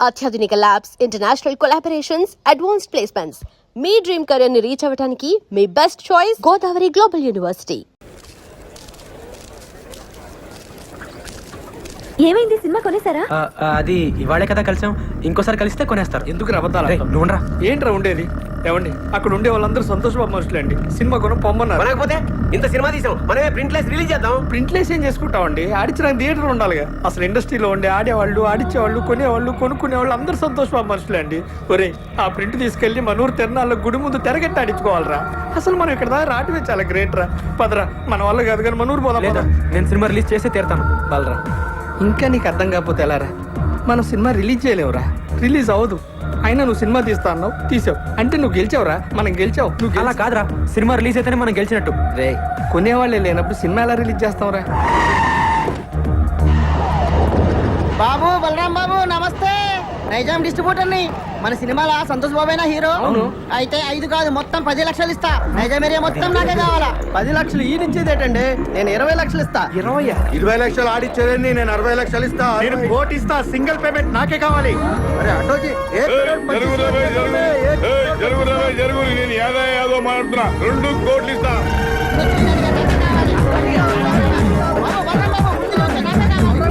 అత్యాధునిక labs, international collaborations, advanced placements. మీ dream career ని రీచ్ అవ్వడానికి మీ best choice Godavari global university. ఏమైంది? సినిమా కొనేసారా? అది ఇవాళే కదా కలిసాం, ఇంకోసారి కలిస్తే కొనేస్తారు. ఎందుకు రబద్దాలు? నువ్వురా. ఏంట్రా ఉండేది? ఏమండి, అక్కడ ఉండే వాళ్ళందరూ సంతోషబాబు మనుషులండి. సినిమా కొనం పొమ్మన్నారు. కొనకపోతే ఇంత సినిమా తీసాం, మనమే ప్రింట్లెస్ రిలీజ్ చేద్దాం. ప్రింట్లేస్ ఏం చేసుకుంటామండి? ఆడించడానికి థియేటర్ ఉండాలిగా. అసలు ఇండస్ట్రీలో ఉండే ఆడేవాళ్ళు, ఆడిచ్చేవాళ్ళు, కొనేవాళ్ళు, కొనుక్కునేవాళ్ళు అందరూ సంతోషబాబు మనుషులే అండి. ఒరే, ఆ ప్రింట్ తీసుకెళ్లి మనూరు తిరణాల్లో గుడి ముందు తెరగట్టి ఆడించుకోవాలరా. అసలు మనం ఇక్కడ దాకా రావటమే చాలా గ్రేట్ రా. పదరా, మన వల్ల కాదు కానీ మనూరు పోదాం. లేదా నేను సినిమా రిలీజ్ చేసి తీరుతాను. బలరా, ఇంకా నీకు అర్థం కాకపోతే ఎలారా? మనం సినిమా రిలీజ్ చేయలేవురా, రిలీజ్ అవ్వదు. అయినా నువ్వు సినిమా తీస్తా అన్నావు, తీసావు అంటే నువ్వు గెలిచావురా. మనం గెలిచావు. నువ్వు అలా కాదురా, సినిమా రిలీజ్ అయితేనే మనం గెలిచినట్టు. రే, కొనేవాళ్ళే లేనప్పుడు సినిమా ఎలా రిలీజ్ చేస్తావురా? బాబు, బలరాం బాబు, నమస్తే. నైజాం డిస్ట్రిబ్యూటర్ ని. మన సినిమాలో సంతోష్ బాబేనా హీరో? అవును. అయితే 5 కాదు, మొత్తం 10 లక్షలు ఇస్తా. నైజాం ఏరియా మొత్తం నాకే కావాలా. 10 లక్షలు ఈ నుంచేదేటండి? నేను 20 లక్షలు ఇస్తా. 20 లక్షలు ఆడిచ్చేదండి, నేను 60 లక్షలు ఇస్తా. నేను కోటి ఇస్తా. సింగిల్ పేమెంట్ నాకే కావాలి. అరే ఆటోజీ, జరుగు నేను యాదో మాట్లాడుతున్నా. 2 కోట్లు ఇస్తా. బాబు, బలరాం బాబు, ముందు వచ్చే నాకే కావాలి.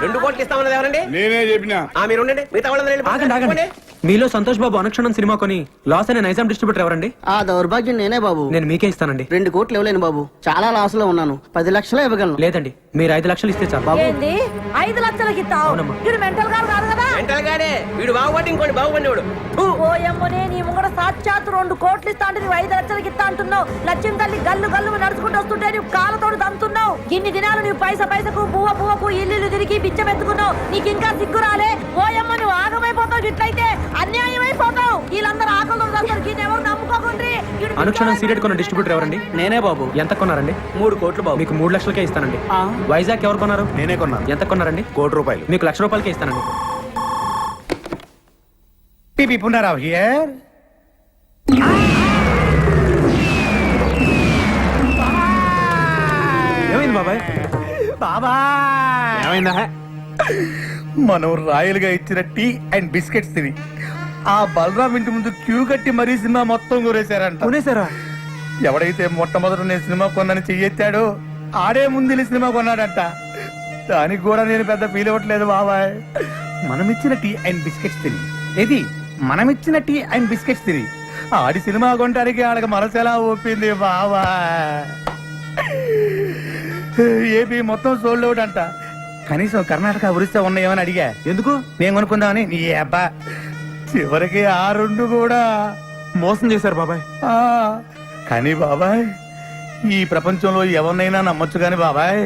2 కోట్లు ఇస్తామన్నది ఎవరండి? నేనే చెప్పినా. మీరు ఉండండి, మిగతా వాళ్ళందరూ ఆగండి ఆగండి. మీలో సంతోష్ బాబు అనుక్షణం సినిమా కొని లాస్ అయిన నైజాం డిస్ట్రిబ్యూటర్ ఎవరండి? ఆ దౌర్భాగ్యం నేనే బాబు. నేను మీకే ఇస్తానండి. 2 కోట్లు ఇవ్వలేను బాబు, చాలా లాస్ లో ఉన్నాను. 10 లక్షలే ఇవ్వగలను. లేదండి, మీరు 5 లక్షలు ఇస్తే చాలు. ఏంది 5 లక్షలకి ఇస్తావు? అవునమ్మా. వీడు మెంటల్ గారు కాదు కదా? మెంటల్ గాడే. వీడు బాగుపడి ఇంకోటి బాగుపడినవాడు. ఓయమ్మనే, నీ ముంగడ సాక్షాత్ 2 కోట్లు ఇస్తా అంటే నువ్వు 5 లక్షలకి ఇస్తా అంటున్నావు. లక్ష్యం తల్లి గల్లు గల్లు నడుచుకుంటూ వస్తుంటే నువ్వు కాళ్ళతోడు దంతున్నావు. ఇన్ని దినాలు నువ్వు పైసకు పువ్వకు ఇల్లు తిరిగి బిచ్చం ఎత్తుకున్నావు. నీకు ఇంకా సిగ్గు రాలే? ఓయమ్మ, నువ్వు ఆగమైపోతావు. ఇట్లయితే అన్యాయం అయిపోతావు. వీళ్ళందరూ ఆకలి ఎవరు నమ్ముకోకుండ్రి. అనుక్షణం సీరియట్ కొన్న డిస్ట్రిబ్యూటర్ ఎవరండి? నేనే బాబు. ఎంత కొన్నారండి? 3 కోట్లు బాబు. మీకు 3 లక్షలకే ఇస్తానండి. వైజాగ్ ఎవరు కొన్నారు? నేనే కొన్నాను. ఎంత కొన్నారండి? ₹1,00,00,000. మీకు ₹1,00,000 ఇస్తానండి. పిపి పునరావ్ హియర్. ఏమైంది బాబాయ్? ఏమైందా? మనం రాయలుగా ఇచ్చిన టీ అండ్ బిస్కెట్స్ తిని ఆ బలరాం ఇంటి ముందు క్యూ కట్టి మరీ సినిమా మొత్తం కొనేశారంట. కొనేసారా? ఎవడైతే మొట్టమొదటి నేను సినిమా కొన్నాను చెయ్యెత్తాడో ఆడే ముందు సినిమా కొన్నాడంట. దానికి కూడా నేను పెద్ద ఫీల్ అవ్వట్లేదు బాబాయ్. మనమిచ్చిన టీ అండ్ బిస్కెట్స్ తిని మనమిచ్చిన టీ అండ్ బిస్కెట్స్ తిని ఆడి సినిమా కొనడానికి ఆడకి మనసు ఎలా ఒప్పింది బాబా. ఏపీ మొత్తం సోల్డ్ అవుట్ అంట. కనీసం కర్ణాటక ఒరిస్సా ఉన్నాయేమని అడిగా. ఎందుకు? నేను కొనుక్కుందామని. నీ అబ్బా, చివరికి ఆ 2 కూడా మోసం చేశారు బాబాయ్. కానీ బాబాయ్, ఈ ప్రపంచంలో ఎవరినైనా నమ్మొచ్చు కానీ బాబాయ్,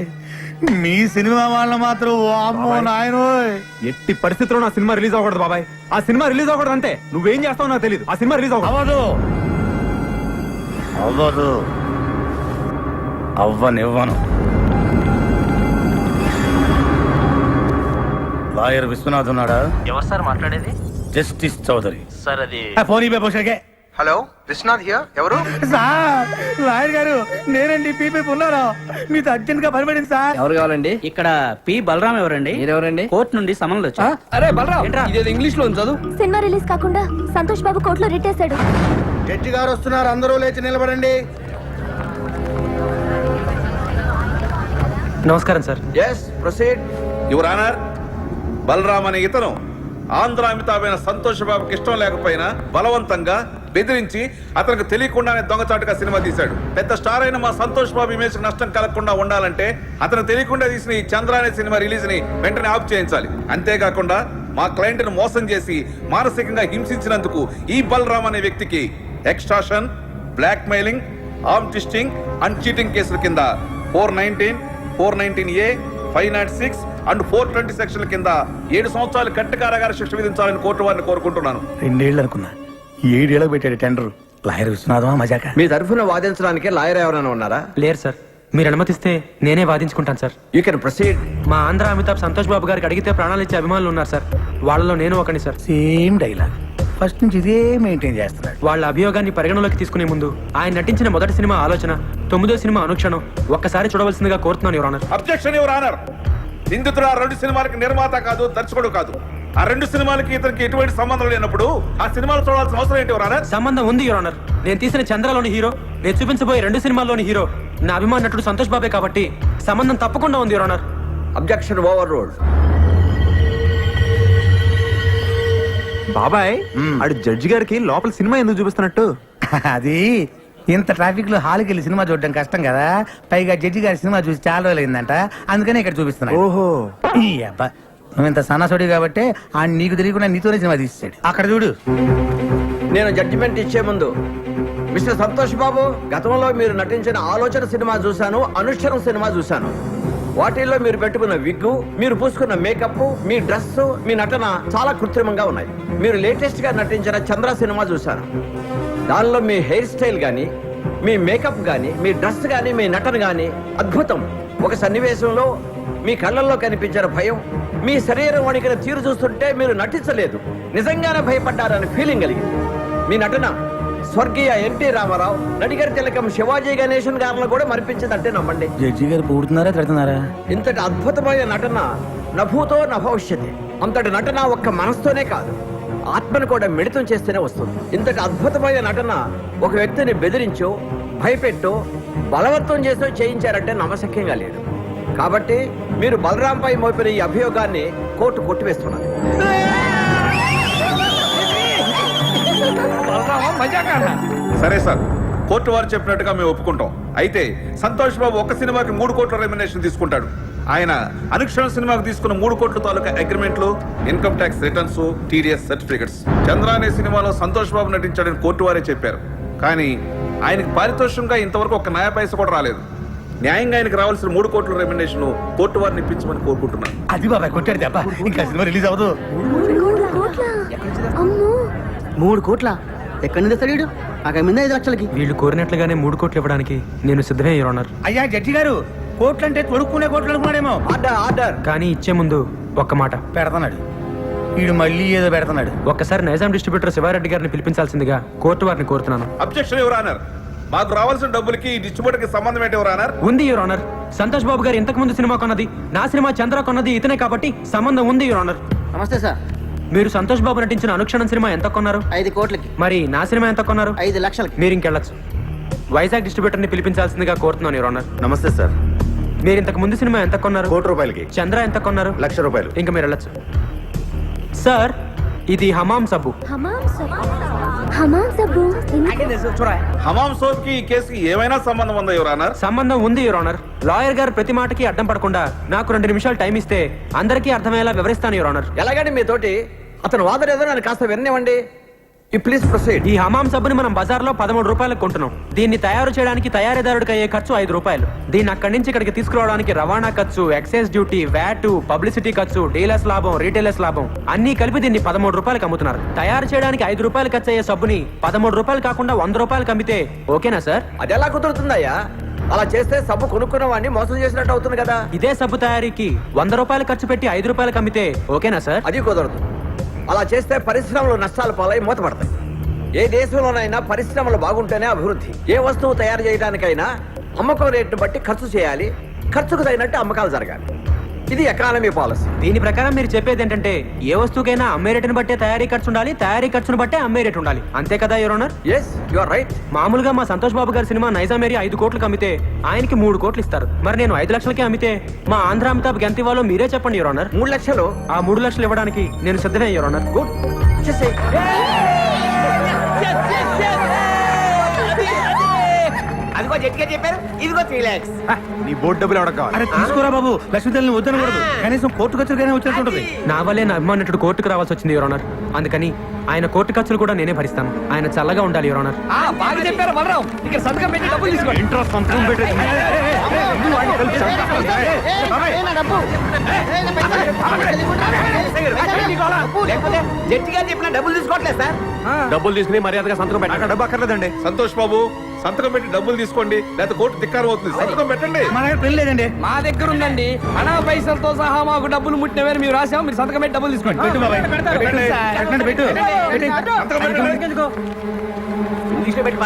మీ సినిమా వాళ్ళ మాత్రం వామ్మో నాయనోయ్. ఎట్టి పరిస్థితుల్లో నా సినిమా రిలీజ్ అవ్వకూడదు బాబాయ్. ఆ సినిమా రిలీజ్ అవ్వకూడదు అంతే. నువ్వేం చేస్తావు నాకు తెలియదు. ఆ సినిమా రిలీజ్ అవ్వదు, అవ్వదు, అవ్వనివ్వను. లాయర్ విశ్వనాథ్ ఉన్నాడా? ఎవరు సార్ మాట్లాడేది? జస్టిస్ చౌదరి సార్ అది ఫోన్ ఇవ్వకే. Hello, Vishwanath here. ఎవరు? సార్, లాయర్ గారు నేనండి. పీపీ ఉన్నారా? మీతో అర్జెంట్ గా పనిపడింది సార్. ఎవరు కావాలండి? ఇక్కడ పి బలరాం ఎవరండి? మీరెవరండి? కోర్టు నుండి సమన్లు వచ్చా. అరే బలరాం, ఇదేదో ఇంగ్లీష్ లో చదువు. సినిమా రిలీజ్ కాకుండా సంతోష్ బాబు కోర్టులో రిట్టేశాడు. జడ్జి గారు వస్తున్నారు, అందరూ లేచి నిలబడండి. నమస్కారం sir. Yes, proceed your honour. Balaram అనే ఇతను ఆంధ్ర అమితాబైన సంతోష్ బాబుకి ఇష్టం లేకపోయినా బలవంతంగా బెదిరించి అతనికి తెలియకుండానే దొంగచాటుగా సినిమా తీశాడు. పెద్ద స్టార్ అయిన మా సంతోష్ బాబు ఇమేజ్ నష్టం కలగకుండా ఉండాలంటే అతను తెలియకుండా తీసిన ఈ చంద్ర అనే సినిమా రిలీజ్ ని వెంటనే ఆఫ్ చేయించాలి. అంతేకాకుండా మా క్లయింట్ ను మోసం చేసి మానసికంగా హింసించినందుకు ఈ బలరాం అనే వ్యక్తికి extortion, blackmailing, arm twisting and cheating కేసుల కింద 419, 419A, 506 అండ్ 420 సెక్షన్ల కింద 7 సంవత్సరాలు కఠిన కారాగార శిక్ష విధించాలని కోర్టు వారిని కోరుకుంటున్నాను. 2 ఏళ్ళు అనుకున్నా, 7 ఏళ్ళకి పెట్టాడు టెండర్. లాయర్ విశ్వనాథమా మజాక? మీ తరఫున వాదించడానికి లాయర్ ఎవరైనా ఉన్నారా? లేరు సార్. మీరు అనుమతిస్తే నేనే వాదించుకుంటాను సార్. You can proceed. మా ఆంధ్ర అమితాబ్ సంతోష్ బాబు గారికి అడిగితే ప్రాణాలు ఇచ్చే అభిమానులు ఉన్నారు సార్. వాళ్ళలో నేను ఒకని సార్. Same dialogue. ఫస్ట్ నుంచి ఇదే మెయింటైన్ చేస్తున్నాడు. వాళ్ళ అభియోగాన్ని పరిగణలోకి తీసుకునే ముందు ఆయన నటించిన మొదటి సినిమా ఆలోచన, 9వ సినిమా అనుక్షణం ఒక్కసారి చూడవలసిందిగా కోరుతున్నాను your honour. Objection your honour. నిందితుడు ఆ 2 సినిమాలకి నిర్మాత కాదు, దర్శకుడు కాదు. ఆ 2 సినిమాలకి ఇతనికి ఎటువంటి సంబంధం లేనప్పుడు ఆ సినిమాలు చూడాల్సిన అవసరం ఏంటి యువర్ ఆనర్? సంబంధం ఉంది యువర్ ఆనర్. నేను తీసిన చంద్రలోని హీరో, నేను చూపించబోయే 2 సినిమాల్లోని హీరో నా అభిమాన నటుడు సంతోష్ బాబే కాబట్టి సంబంధం తప్పకుండా ఉంది your honour. Objection over road. బాబాయ్ ఆడు జడ్జి గారికి లోపల సినిమా ఎందుకు చూపిస్తున్నట్టు? అది ఇంత ట్రాఫిక్ లో హాల్కి వెళ్ళి సినిమా చూడడం కష్టం కదా, పైగా జడ్జి గారి సినిమా చూసి చాలా రోజులు అయిందంట, అందుకనే ఇక్కడ చూపిస్తున్నా. ఓహో, ఈ అబ్బా నువ్వు ఇంత సన్నసోడి కాబట్టి ఆ నీకు తెలియకుండా నీతోనే సినిమా తీసాడు. అక్కడ చూడు. నేను జడ్జిమెంట్ ఇచ్చే ముందు మిస్టర్ సంతోష్ బాబు, గతంలో మీరు నటించిన ఆలోచన సినిమా చూశాను, అనుష్ఠరం సినిమా చూశాను. వాటిల్లో మీరు పెట్టుకున్న విగ్గు, మీరు పూసుకున్న మేకప్, మీ డ్రెస్, మీ నటన చాలా కృత్రిమంగా ఉన్నాయి. మీరు లేటెస్ట్ గా నటించిన చంద్ర సినిమా చూశాను. దానిలో మీ హెయిర్ స్టైల్ గానీ, మీ మేకప్ గానీ, మీ డ్రెస్ గానీ, మీ నటన గానీ అద్భుతం. ఒక సన్నివేశంలో మీ కళ్ళల్లో కనిపించిన భయం, మీ శరీరం వణికిన తీరు చూస్తుంటే మీరు నటించలేదు, నిజంగానే భయపడ్డారని ఫీలింగ్ కలిగింది. మీ నటన స్వర్గీయ ఎన్టీ రామారావు, నడిగర్ తిలకం శివాజీ గణేశన్ గారిని కూడా మరిపించిందంటే నమ్మండి. జడ్జి గారు పూడుతున్నారా తిడుతున్నారా? ఇంతటి అద్భుతమైన నటన నభూతో నభవిష్యతి. అంతటి నటన ఒక్క మనసుతోనే కాదు, ఆత్మను కూడా మిళితం చేస్తేనే వస్తుంది. ఇంతటి అద్భుతమైన నటన ఒక వ్యక్తిని బెదిరించో, భయపెట్టో, బలవంతం చేసో చేయించారంటే నమ్మశక్యంగా లేదు. కాబట్టి మీరు బలరాంపై మోపిన ఈ అభియోగాన్ని కోర్టు కొట్టివేస్తున్నది. సరే సార్, కోర్టు వారు చెప్పినట్టుగా మేము ఒప్పుకుంటాం. అయితే సంతోష్ బాబు ఒక్క సినిమాకి 3 కోట్ల రెమ్యునరేషన్ తీసుకుంటాడు. ఆయన అనుక్షణ సినిమాకు తీసుకున్న 3 కోట్ల తాలూకా అగ్రిమెంట్లు, income tax returns, TDS certificates. Chandra అనే సినిమాలో సంతోష్ బాబు నటించాడని కోర్టు వారే చెప్పారు. కానీ ఆయనకి పారితోషికంగా ఇంతవరకు ఒక నయా పైస కూడా రాలేదు. న్యాయంగా ఆయనకు రావాల్సిన 3 కోట్ల రెమ్యునరేషన్ కోర్టు వారిని ఇప్పించమని కోరుకుంటున్నాను. అది బాబాయ్ కొట్టాడు దెబ్బ, ఇంకా సినిమా రిలీజ్ అవ్వదు. 3 కోట్ల ఎక్కడి నుంచి తెస్తాడు? నాకు మీద 5 లక్షలకి. వీళ్ళు కోరినట్లుగానే 3 కోట్లు ఇవ్వడానికి నేను సిద్ధమే యువర్ ఆనర్. అయ్యా జడ్జి గారు, కోట్లు అంటే తొడుక్కునే కోట్లు అనుకున్నాడేమో. Order order. కానీ ఇచ్చే ముందు ఒక్క మాట పెడతాడు వీడు, మళ్ళీ ఏదో పెడతాడు. ఒక్కసారి నైజాం డిస్ట్రిబ్యూటర్ శివారెడ్డి గారిని పిలిపించాల్సిందిగా కోర్టు వారిని కోరుతున్నాను. Objection your honour. మాకు రావాల్సిన డబ్బులకి ఈ డిస్ట్రిబ్యూటర్ కి సంబంధం ఏంటి యువర్ ఆనర్? ఉంది యువర్ ఆనర్. సంతోష్ బాబు గారు ఇంతకు ముందు సినిమా కొన్నది, నా సినిమా చంద్ర కొన్నది ఇతనే కాబట్టి సంబంధం ఉంది యువర్ ఆనర్. నమస్తే సార్. మీరు సంతోష్ బాబు నటించిన అనుక్షణం సినిమా ఎంత కొన్నారు? 5 కోట్లకి. మరి నా సినిమా ఎంత కొన్నారు? 5 లక్షలకి. మీరు ఇంకెళ్ళచ్చు. వైజాగ్ డిస్ట్రిబ్యూటర్ ని పిలిపించాల్సిందిగా కోరుతున్నాను యువర్ ఆనర్. నమస్తే సార్. మీరు ఇంతకు ముందు సినిమా ఎంత కొన్నారు? 1 కోటి రూపాయలకి. చంద్ర ఎంత కొన్నారు? 1,00,000 రూపాయలు. ఇంకా మీరు వెళ్ళచ్చు. సార్, ఇది హమామ్ సబ్బు. హమాం సోప్ కి ఈ కేసుకి ఏమైనా సంబంధం ఉందా యువర్ ఆనర్? సంబంధం ఉంది యువర్ ఆనర్. లాయర్ గారు ప్రతి మాటకి అడ్డం పడకుండా నాకు 2 నిమిషాలు టైం ఇస్తే అందరికీ అర్థమయ్యేలా వివరిస్తాను యువర్ ఆనర్. ఎలాగండి మీతోటి అతను వాదన ఏదో నన్ను కాస్త విననివ్వండి. You please proceed. ఈ హమాం సబ్బుని మనం బజార్లో 13 రూపాయలకు కొంటున్నాం. దీన్ని తయారు చేయడానికి తయారీదారుడికి అయ్యే ఖర్చు 5 రూపాయలు. దీన్ని అక్కడి నుంచి ఇక్కడికి తీసుకురావడానికి రవాణా ఖర్చు, ఎక్సైజ్ డ్యూటీ, వ్యాట్, పబ్లిసిటీ ఖర్చు, డీలర్స్ లాభం, రీటైలర్స్ లాభం అన్ని కలిపి దీన్ని 13 రూపాయలకు అమ్ముతున్నారు. తయారు చేయడానికి 5 రూపాయలు ఖర్చు అయ్యే సబ్బుని 13 రూపాయలు కాకుండా 100 రూపాయలకు అమ్మితే ఓకేనా సార్? అది ఎలా కుదురుతుందయ్యా? అలా చేస్తే సబ్బు కొనుక్కున్న వాడిని మోసం చేసినట్టు అవుతుంది కదా. ఇదే సబ్బు తయారీకి 100 రూపాయలు ఖర్చు పెట్టి 5 రూపాయలకు అమ్మితే ఓకేనా సార్? అది కుదరదు. అలా చేస్తే పరిశ్రమలు నష్టాల పాలై మూతపడతాయి. ఏ దేశంలోనైనా పరిశ్రమలు బాగుంటేనే అభివృద్ధి. ఏ వస్తువు తయారు చేయడానికైనా అమ్మకం రేటును బట్టి ఖర్చు చేయాలి, ఖర్చుకు తగినట్టు అమ్మకాలు జరగాలి. ఇది ఎకానమీ పాలసీ. దీని ప్రకారం మీరు చెప్పేది ఏంటంటే ఏ వస్తువుకైనా అమ్మే రేటును బట్టే తయారీ ఖర్చు ఉండాలి, తయారీ ఖర్చును బట్టే అమ్మే రేటు ఉండాలి. అంతే కదా your honour? Yes, you are right. మామూలుగా మా సంతోష్ బాబు గారి సినిమా నైజాం ఏరియా 5 కోట్లకు అమ్మితే ఆయనకి 3 కోట్లు ఇస్తారు. మరి నేను 5 లక్షలకి అమ్మితే మా ఆంధ్ర అమితాబ్ ఎంత ఇవ్వాలో మీరే చెప్పండి యువర్ ఆనర్. 3 లక్షలు. ఆ 3 లక్షలు ఇవ్వడానికి నేను సిద్ధమే యువర్ ఆనర్. గుడ్. అదిగో జడ్జిగా చెప్పారు, ఇదిగో 3 lakhs. నీ బోర్డు డబ్బులు ఎవడ కావాలి? అరే తీసుకోరా బాబు, లక్ష్మీదేవిని వద్దనకూడదు. కనీసం కోర్టు ఖర్చులకైనా వచ్చేస్తుంటది. నా వల్లే నా అభిమానుడు కోర్టుకు రావాల్సి వచ్చింది యువర్ ఆనర్. అందుకని ఆయన కోర్టు ఖర్చులు కూడా నేనే భరిస్తాను. ఆయన చల్లగా ఉండాలి యువర్ ఆనర్. బాగా చెప్పారు బలరాం. ఇక్కడ సంతకం పెట్టి డబ్బులు తీసుకోండి. ఇంట్రెస్ట్ సంతకం పెట్టేసి లేకపోతే జడ్జి గారు చెప్పిన డబ్బులు తీసుకోవట్లేదు సార్. డబ్బులు తీసుకుని మర్యాదగా సంతకం పెట్టండి. డబ్బు అక్కర్లేదండి. సంతోష్ బాబు సంతకం పెట్టి డబ్బులు తీసుకోండి, లేకపోతే కోర్టు ధిక్కారం అవుతుంది. సంతకం పెట్టండి. మా దగ్గర పెళ్లి లేదండి. మా దగ్గర ఉందండి. అనా పైసలతో సహా మాకు డబ్బులు ముట్టినవేరు మేము రాసాము. మీరు సంతకం పెట్టి డబ్బులు తీసుకోండి. పెట్టు బాబాయ్, పెట్టండి, పెట్టు. సంతకం పెట్టండి.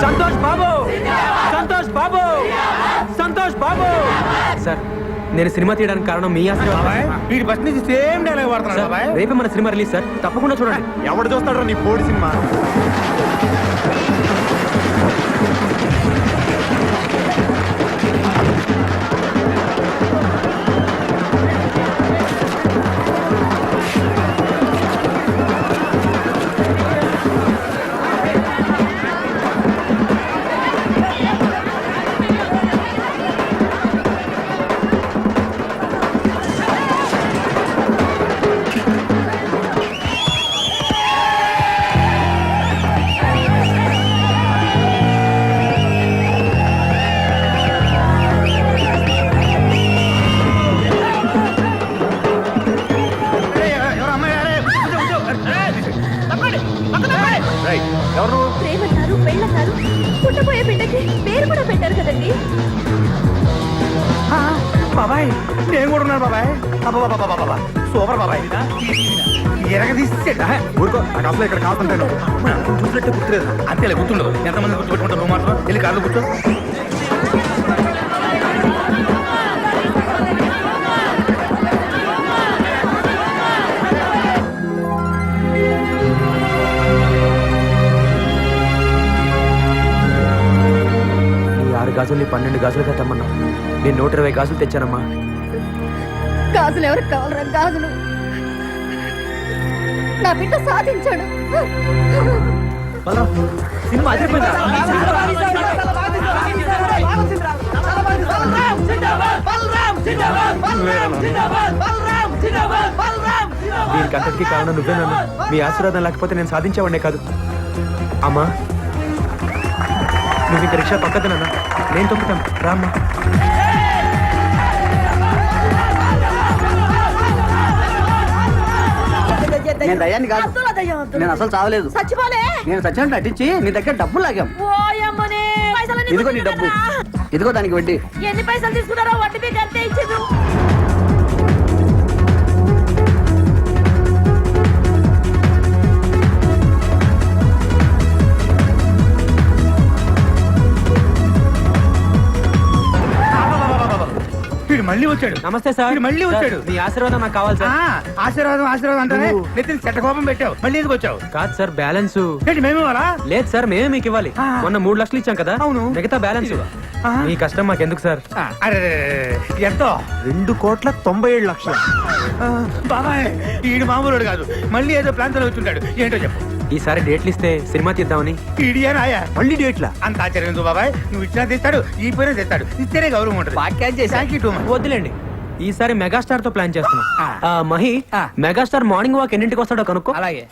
సంతోష్ బాబు, సంతోష్ బాబు, సంతోష్ బాబు. సార్ నేను సినిమా తీయడానికి కారణం మీ ఆశీర్వాదం. బాబాయ్, వీడి ఫస్ట్ నుంచి సేమ్ డైలాగ్ వాడుతున్నాడు బాబాయ్. రేపే మన సినిమా రిలీజ్ సార్, తప్పకుండా చూడండి. ఎవడు చూస్తాడు నీ పోడి సినిమా? ప్రేమన్నారు పెళ్ళన్నారు పుట్టబోయే బిడ్డకి పేరు కూడా పెట్టారు కదండి. బాబాయ్ నేను కూడా ఉన్నాను బాబాయ్. అబ్బా సూపర్ బాబాయ్. ఎరగదీసేట ఊరుకో, నాకు అసలు ఇక్కడ కాకుంటాను. చూసినట్టే గుర్తులేదు. అంతేలే గుర్తుండదు. ఎంతమంది గుర్తుపెట్టుకుంటావు నువ్వు మాత్రం. వెళ్ళి కార్లు కూర్చో. ఈ 6 గాజుల్ని 12 గాజులుగా తెమ్మన్నా. నేను 120 గాజులు తెచ్చానమ్మా. గాజులు ఎవరికి కావాలరా గాజులు? నా బిడ్డ సాధించాడు. సినిమా దీనికి అంతటికీ కారణం నువ్వేనన్నా. మీ ఆశీర్వాదం లేకపోతే నేను సాధించేవాడినే కాదు. అమ్మా నువ్వు ఇంక రిక్షా పక్కదనన్నా, నేను తొక్కుతాను రామ్మా. నేను దయ్యాన్ని కాదు. నేను అసలు చావలేదు. చచ్చిపోలే. నేను చచ్చినట్టు నటించి నీ దగ్గర డబ్బులు లాగాం. ఓయమ్మనే పైసలన్నీ ఇదిగో నీ డబ్బు. గుంజుకున్నారా? ఇదిగో దానికి వడ్డీ. ఎన్ని పైసలు తీసుకున్నారో వడ్డీ మీకు అంతే ఇచ్చిండ్రు. వీడు మళ్ళీ వచ్చాడు. నమస్తే సార్. వీడు మళ్ళీ వచ్చాడు. మీ ఆశీర్వాదం నాకు కావాలి ఆ, సార్. ఆశీర్వాదం ఆశీర్వాదం అంటానే నెత్తిన చెట్ట కోపం పెట్టావు. మళ్ళీ ఎందుకు వచ్చావు? కాదు సార్, బ్యాలెన్స్ ఏంటి మేము ఇవ్వాలా? లేదు సార్, మేమే మీకు ఇవ్వాలి. ఆ. మొన్న 3 లక్షలు ఇచ్చాం కదా, అవును. మిగతా బ్యాలెన్స్ ఆ. మీ కష్టం మాకెందుకు సార్. అరే ఎంతో 2,97,00,000. బాబాయ్ ఈడు మామూలు కాదు. మళ్ళీ ఏదో ప్లాన్ తో వచ్చుంటాడు. ఏంటో చెప్పు. ఈసారి డేట్లు ఇస్తే సినిమా తీద్దామని. ఈడియా నాయా మళ్ళీ డేట్లా? అంత ఆశ్చర్యం ఎందుకు బాబాయ్? నువ్వు ఇచ్చినా తెస్తాడు, ఈ పోయినా తెస్తాడు. ఇస్తేనే గౌరవం ఉంటుంది. Thank you too much. వద్దులేండి, ఈసారి మెగాస్టార్ తో ప్లాన్ చేస్తున్నాం. ఆ. మహి ఆ. మెగాస్టార్ మార్నింగ్ వాక్ ఎన్నింటికి వస్తాడో కనుక్కో. అలాగే